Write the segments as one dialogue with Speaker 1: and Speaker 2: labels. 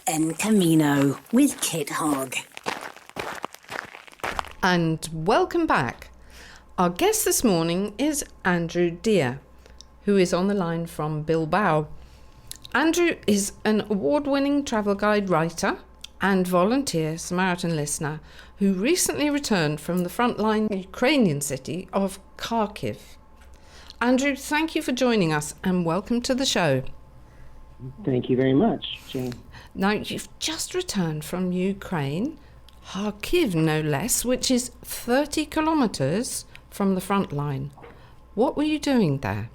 Speaker 1: En Camino with Kit Hogg.
Speaker 2: And welcome back. Our guest this morning is Andrew Dier, who is on the line from Bilbao. Andrew is an award-winning travel guide writer and volunteer Samaritan listener who recently returned from the frontline Ukrainian city of Kharkiv. Andrew, thank you for joining us and welcome to the show.
Speaker 3: Thank you very much, Jane.
Speaker 2: Now, you've just returned from Ukraine, Kharkiv no less, which is 30 kilometers from the front line. What were you doing there?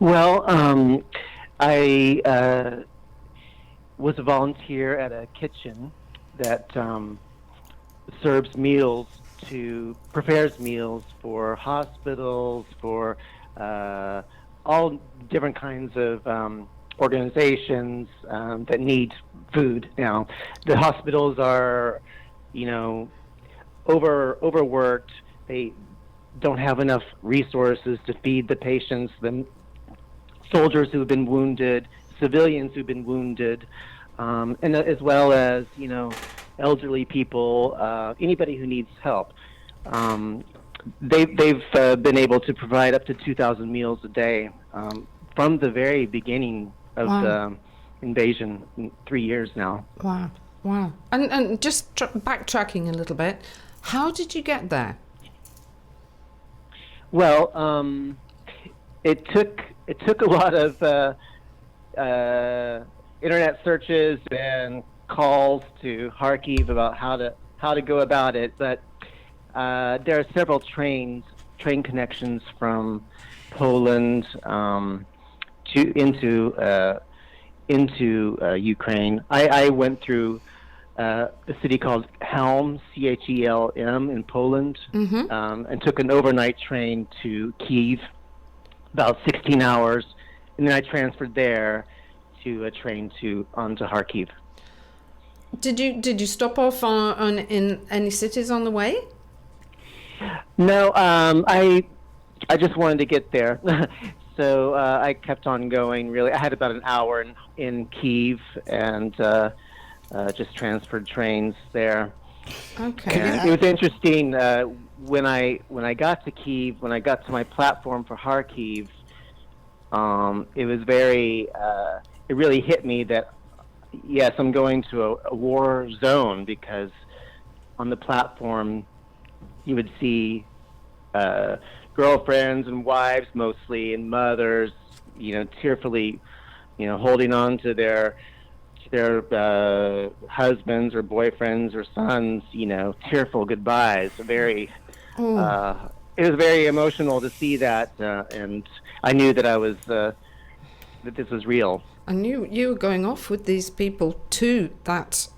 Speaker 3: Well, I was a volunteer at a kitchen that prepares meals for hospitals, for all different kinds of organizations that need food. Now, the hospitals are, overworked. They don't have enough resources to feed the patients, the soldiers who have been wounded, civilians who've been wounded, and as well as, elderly people, anybody who needs help. They've been able to provide up to 2,000 meals a day from the very beginning of the invasion, 3 years now.
Speaker 2: Wow. And just backtracking a little bit, how did you get there?
Speaker 3: Well, it took a lot of internet searches and calls to Kharkiv about how to go about it, but there are several train connections from Poland into Ukraine. I went through a city called Helm, Chelm, in Poland, and took an overnight train to Kyiv, about 16 hours, and then I transferred there to a train onto Kharkiv.
Speaker 2: Did you stop off in any cities on the way?
Speaker 3: No, I just wanted to get there. So I kept on going, really. I had about an hour in Kyiv and just transferred trains there.
Speaker 2: Okay.
Speaker 3: And it was interesting when I got to Kyiv, when I got to my platform for Kharkiv, it was it really hit me that, yes, I'm going to a war zone, because on the platform you would see girlfriends and wives mostly, and mothers, tearfully, holding on to their husbands or boyfriends or sons, tearful goodbyes. It was very emotional to see that, and I knew that that this was real.
Speaker 2: And you were going off with these people to that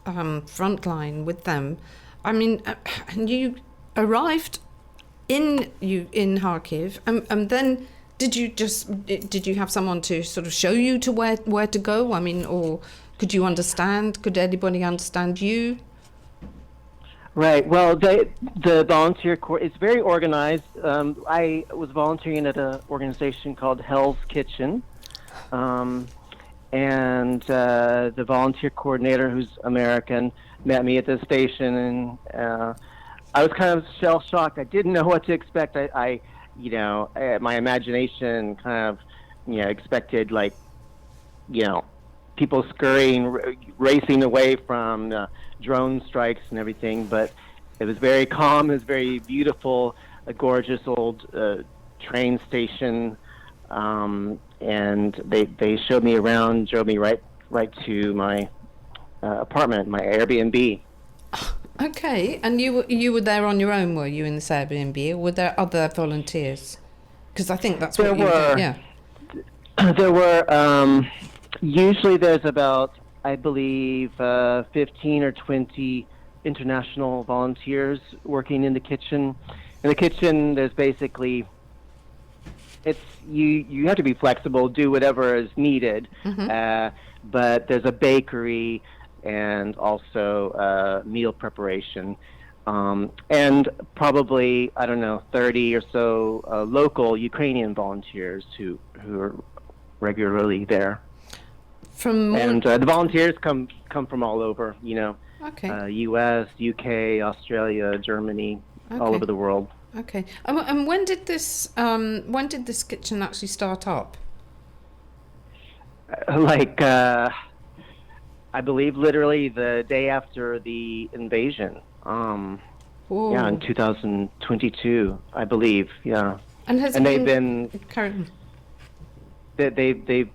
Speaker 2: front line with them. I mean, and you arrived in Kharkiv, and then did you have someone to sort of show you to where to go? I mean, or could you understand? Could anybody understand you?
Speaker 3: Right. Well, the volunteer corps is very organized. I was volunteering at an organization called Hell's Kitchen, and the volunteer coordinator, who's American, met me at the station, and I was kind of shell-shocked. I didn't know what to expect. I my imagination kind of, expected, people scurrying, racing away from drone strikes and everything. But it was very calm. It was very beautiful, a gorgeous old train station. And they showed me around, drove me right to my apartment, my Airbnb.
Speaker 2: Okay, and you were there on your own, were you, in this Airbnb, or were there other volunteers? Because I think that's what you were. Yeah.
Speaker 3: There were, usually there's about, I believe, 15 or 20 international volunteers working in the kitchen. In the kitchen, there's basically, you have to be flexible, do whatever is needed, but there's a bakery and also meal preparation, and probably, 30 or so local Ukrainian volunteers who are regularly there.
Speaker 2: From more...
Speaker 3: And the volunteers come from all over,
Speaker 2: Okay.
Speaker 3: U.S., U.K., Australia, Germany, all
Speaker 2: Okay.
Speaker 3: over the world.
Speaker 2: Okay. And when did this kitchen actually start up?
Speaker 3: Like, I believe literally the day after the invasion. Yeah, in 2022, I believe. Yeah.
Speaker 2: And has
Speaker 3: And
Speaker 2: it
Speaker 3: they've been
Speaker 2: current?
Speaker 3: they've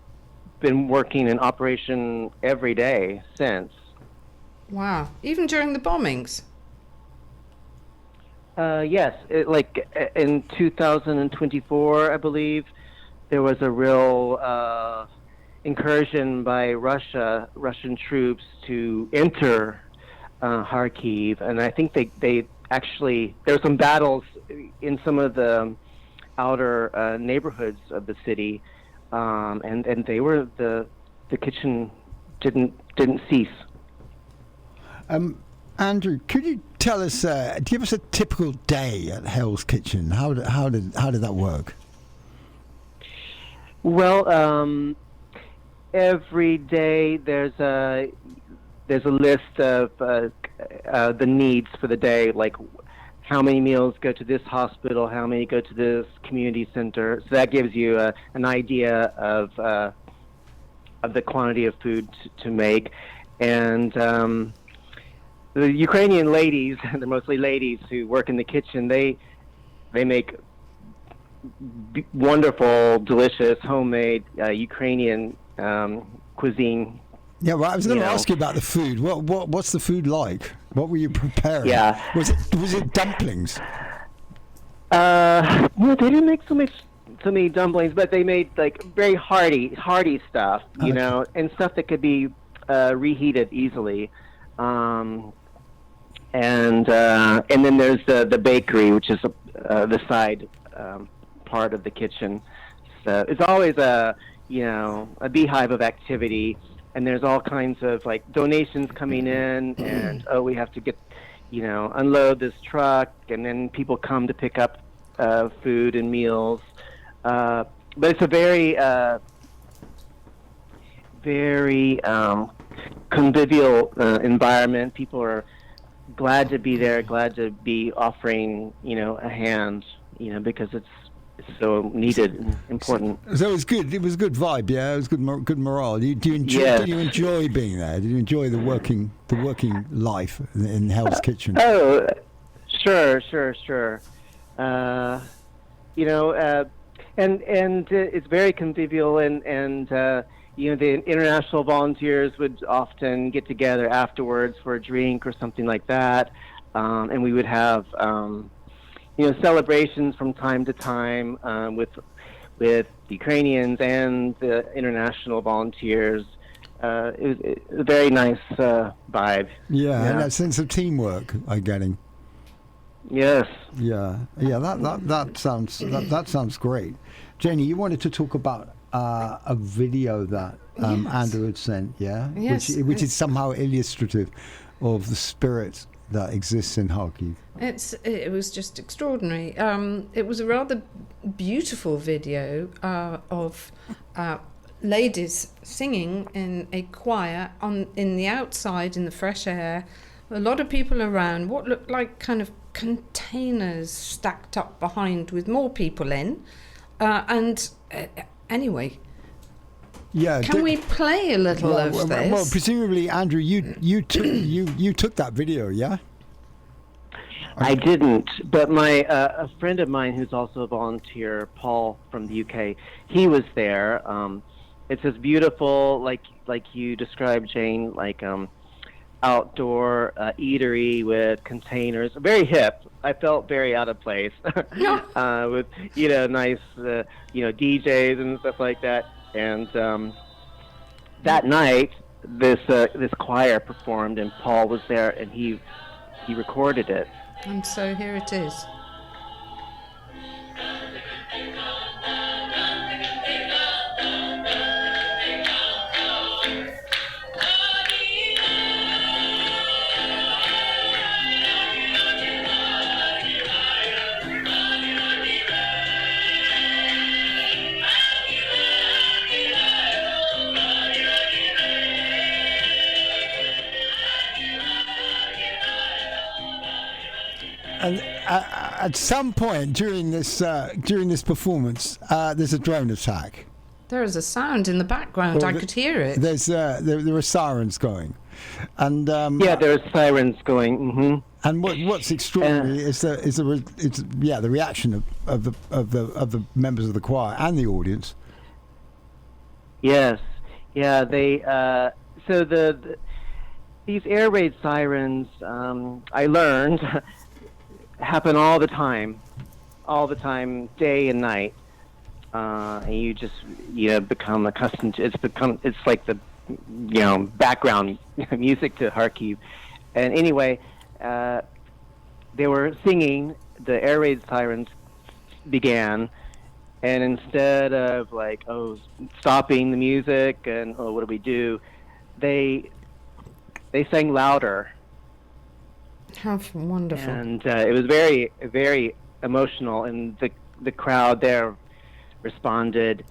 Speaker 3: been working in operation every day since.
Speaker 2: Wow. Even during the bombings?
Speaker 3: Yes, in 2024, I believe, there was a real incursion by Russian troops to enter Kharkiv, and I think they actually, there were some battles in some of the outer neighborhoods of the city, and they were the kitchen didn't cease.
Speaker 4: Andrew, could you tell us, give us a typical day at Hell's Kitchen? How did that work?
Speaker 3: Well, every day there's a list of the needs for the day, like how many meals go to this hospital, how many go to this community center. So that gives you an idea of the quantity of food to make. And the Ukrainian ladies, they're mostly ladies who work in the kitchen, they make wonderful, delicious, homemade Ukrainian cuisine.
Speaker 4: Yeah, well, I was going to ask you about the food. What's the food like? What were you preparing?
Speaker 3: Yeah.
Speaker 4: Was it dumplings?
Speaker 3: Well, they didn't make so many dumplings, but they made like very hearty stuff, and stuff that could be reheated easily. And then there's the bakery, which is the side part of the kitchen. So it's always a beehive of activity, and there's all kinds of like donations coming in, and we have to get unload this truck, and then people come to pick up food and meals. But it's a very convivial environment. People are glad to be there, glad to be offering, a hand, because it's so needed and important.
Speaker 4: So it was good. It was a good vibe. Yeah, it was good morale. Did you enjoy being there? Did you enjoy the working life in Hell's Kitchen?
Speaker 3: Oh, sure. And it's very convivial, and the international volunteers would often get together afterwards for a drink or something like that, and we would have celebrations from time to time with the Ukrainians and the international volunteers. It was a very nice vibe.
Speaker 4: Yeah, and that sense of teamwork I'm getting.
Speaker 3: Yes.
Speaker 4: Yeah. That sounds great. Jenny, you wanted to talk about a video that Andrew had sent,
Speaker 2: Yes.
Speaker 4: which is somehow illustrative of the spirit that exists in Kharkiv.
Speaker 2: It was just extraordinary. It was a rather beautiful video of ladies singing in a choir in the outside in the fresh air. A lot of people around. What looked like kind of containers stacked up behind with more people in. Anyway.
Speaker 4: Yeah.
Speaker 2: Can we play a little of this?
Speaker 4: Well, presumably, Andrew, you took that video, yeah?
Speaker 3: I didn't, but my a friend of mine who's also a volunteer, Paul from the UK, he was there. It's this beautiful, like you described, Jane, like outdoor eatery with containers, very hip. I felt very out of place with nice DJs and stuff like that. And that night, this choir performed, and Paul was there, and he recorded it.
Speaker 2: And so here it is.
Speaker 4: And at some point during this performance, there's a drone attack.
Speaker 2: There is a sound in the background.
Speaker 4: Well,
Speaker 2: I could hear it.
Speaker 4: There are sirens going, and
Speaker 3: there's sirens going. Mm-hmm.
Speaker 4: And what's extraordinary is the reaction of the members of the choir and the audience.
Speaker 3: Yes, yeah. They so these air raid sirens, I learned, happen all the time, day and night. And you just become accustomed to it's like the background music to Kharkiv. And anyway, they were singing, the air raid sirens began, and instead of stopping the music and what do we do, they sang louder.
Speaker 2: How wonderful.
Speaker 3: And it was very, very emotional, and the crowd there responded,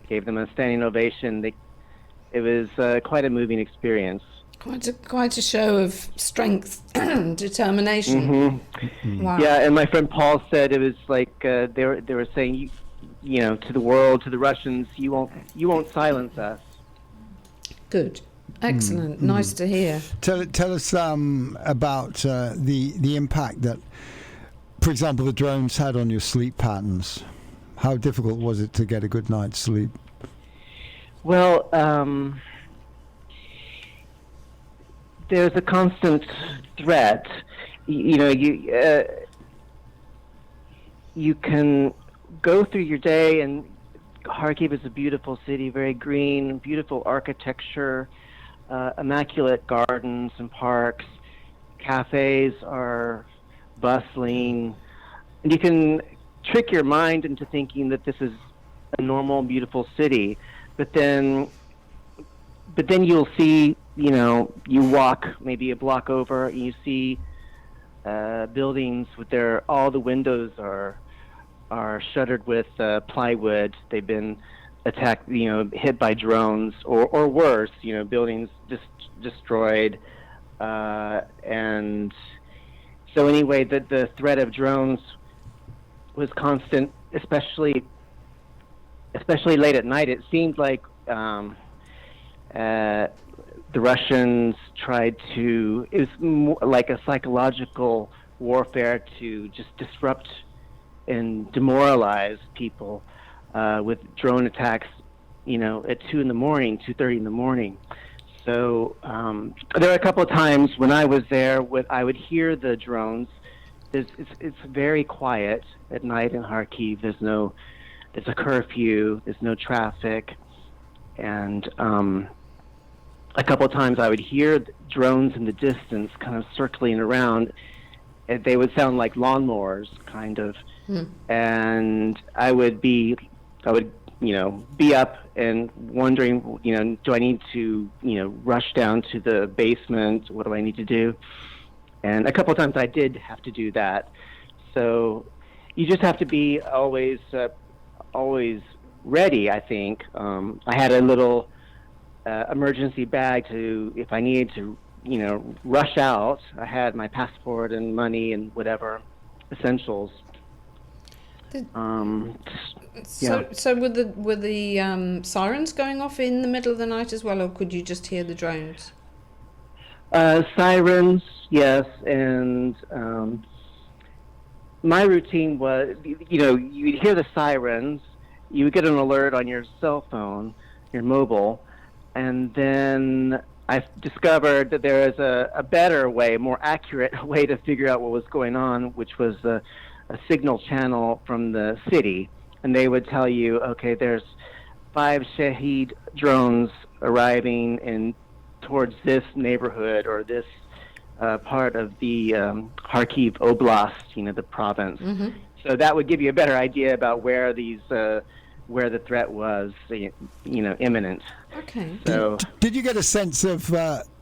Speaker 3: gave them a standing ovation. It was quite a moving experience.
Speaker 2: Quite a show of strength and determination.
Speaker 3: Mm-hmm.
Speaker 2: Wow.
Speaker 3: Yeah, and my friend Paul said it was like they were saying, to the world, to the Russians, you won't silence us.
Speaker 2: Good, excellent, nice to hear.
Speaker 4: Tell us about the impact that, for example, the drones had on your sleep patterns. How difficult was it to get a good night's sleep? Well, there's a constant threat. You can go through your day, and Kharkiv is a beautiful city, very green, beautiful architecture, immaculate gardens and parks. Cafes are bustling, and you can trick your mind into thinking that this is a normal, beautiful city, but then you'll see, you walk maybe a block over, and you see buildings with all the windows are shuttered with plywood. They've been attacked, hit by drones, or worse, buildings destroyed, and so anyway, the threat of drones was constant, especially late at night. It seemed like the Russians tried to, it was more like a psychological warfare to just disrupt and demoralize people with drone attacks, at 2:30 in the morning. So there were a couple of times when I was there, I would hear the drones. It's very quiet at night in Kharkiv. There's a curfew. There's no traffic, and a couple of times I would hear drones in the distance, kind of circling around. And they would sound like lawnmowers, kind of, and I would be up and wondering, do I need to, rush down to the basement? What do I need to do? And a couple of times I did have to do that. So you just have to be always ready, I think. I had a little emergency bag if I needed to, rush out. I had my passport and money and whatever essentials.
Speaker 2: So were the sirens going off in the middle of the night as well, or could you just hear the drones?
Speaker 3: Sirens, yes, and my routine was, you'd hear the sirens, you would get an alert on your cell phone, your mobile, and then I discovered that there is a better way, more accurate way to figure out what was going on, which was a signal channel from the city, and they would tell you, okay, there's 5 Shahed drones arriving towards this neighborhood or this part of the Kharkiv Oblast, the province. Mm-hmm. So that would give you a better idea about where the threat was, imminent.
Speaker 2: Okay.
Speaker 4: So, did you get a sense of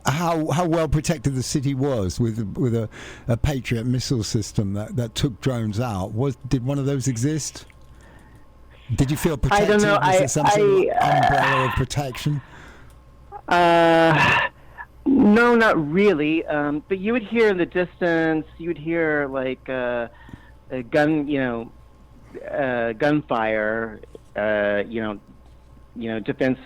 Speaker 4: how well protected the city was with a Patriot missile system that took drones out? Did one of those exist? Did you feel protected?
Speaker 3: I don't know.
Speaker 4: Was there some sort of umbrella of protection?
Speaker 3: No, not really. But you would hear in the distance. You would hear like a gun, gunfire. Defense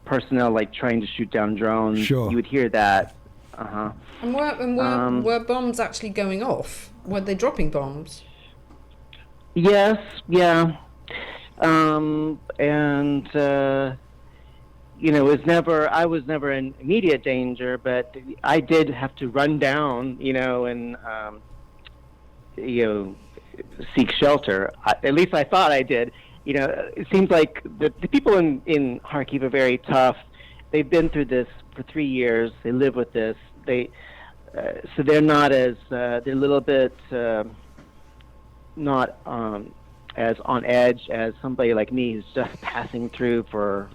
Speaker 3: personnel like trying to shoot down drones.
Speaker 5: Sure.
Speaker 3: You would hear that. Uh-huh.
Speaker 2: And were bombs actually going off? Were they dropping bombs?
Speaker 3: Yes, yeah. And I was never in immediate danger, but I did have to run down, and seek shelter. At least I thought I did. It seems like the people in Kharkiv are very tough. They've been through this for 3 years. They live with this. So they're not as they're a little bit not as on edge as somebody like me who's just passing through for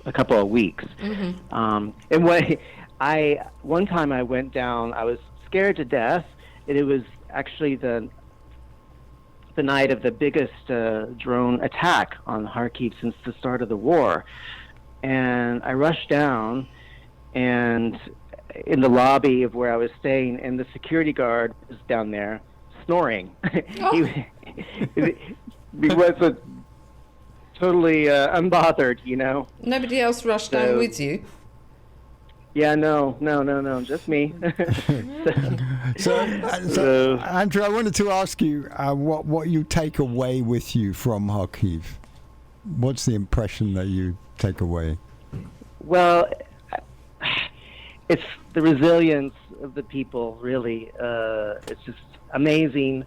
Speaker 3: a couple of weeks.
Speaker 2: Mm-hmm.
Speaker 3: And one time I went down, I was scared to death, and it was actually the night of the biggest drone attack on Kharkiv since the start of the war. And I rushed down, and in the lobby of where I was staying, and the security guard was down there snoring.
Speaker 2: Oh.
Speaker 3: He was totally unbothered,
Speaker 2: Nobody else rushed down with you?
Speaker 3: Yeah, no, just me.
Speaker 5: So, Andrew, I wanted to ask you what you take away with you from Kharkiv. What's the impression that you take away?
Speaker 3: Well, it's the resilience of the people, really. It's just amazing.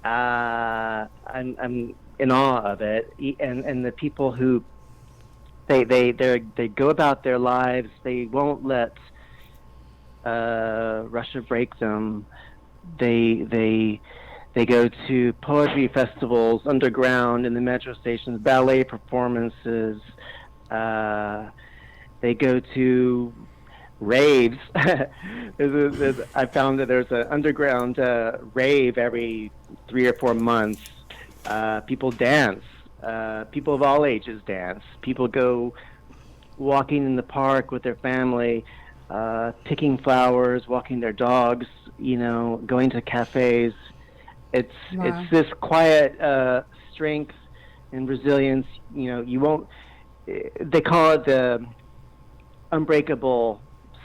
Speaker 3: I'm in awe of it, and the people who they go about their lives. They won't let Russia break them. They go to poetry festivals underground in the metro stations, ballet performances. They go to raves. I found that there's an underground rave every 3 or 4 months. People dance. People of all ages dance. People go walking in the park with their family, picking flowers, walking their dogs, going to cafes. It's this quiet strength and resilience. You won't. They call it the unbreakable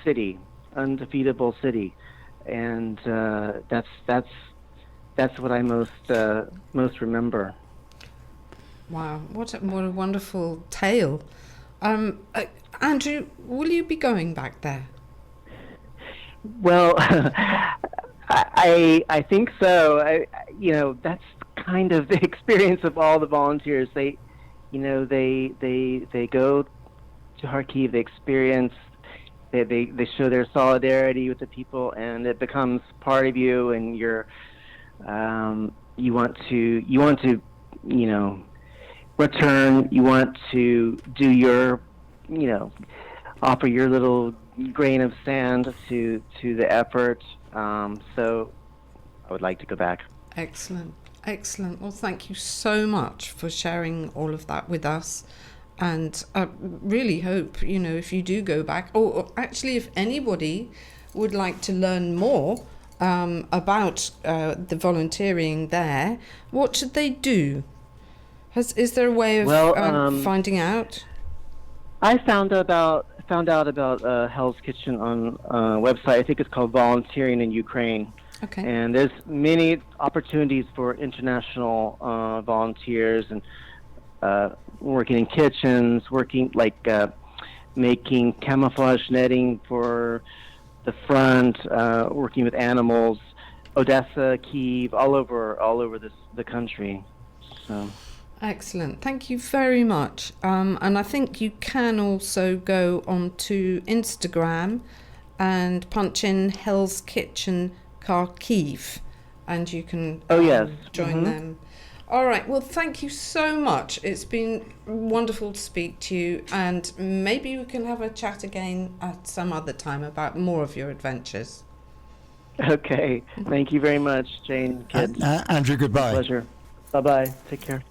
Speaker 3: city, undefeatable city, and that's what I most remember.
Speaker 2: Wow, what a wonderful tale. Andrew, will you be going back there?
Speaker 3: Well, I think so. That's kind of the experience of all the volunteers. They go to Kharkiv. They experience. They show their solidarity with the people, and it becomes part of you. And you want to return. You want to do your offer your little grain of sand to the effort. So I would like to go back.
Speaker 2: Excellent. Well, thank you so much for sharing all of that with us. And I really hope, if you do go back, or actually if anybody would like to learn more about the volunteering there, what should they do? Is there a way of finding out?
Speaker 3: I found out about Hell's Kitchen on a website. I think it's called Volunteering in Ukraine.
Speaker 2: Okay.
Speaker 3: And there's many opportunities for international volunteers and working in kitchens, making camouflage netting for the front, working with animals, Odessa, Kyiv, all over the country. So.
Speaker 2: Excellent. Thank you very much. And I think you can also go onto Instagram and punch in Hell's Kitchen Kharkiv, and you can join them. All right. Well, thank you so much. It's been wonderful to speak to you, and maybe we can have a chat again at some other time about more of your adventures.
Speaker 3: Okay. Thank you very much, Jane. Kids.
Speaker 5: Andrew, goodbye.
Speaker 3: Pleasure. Bye-bye. Take care.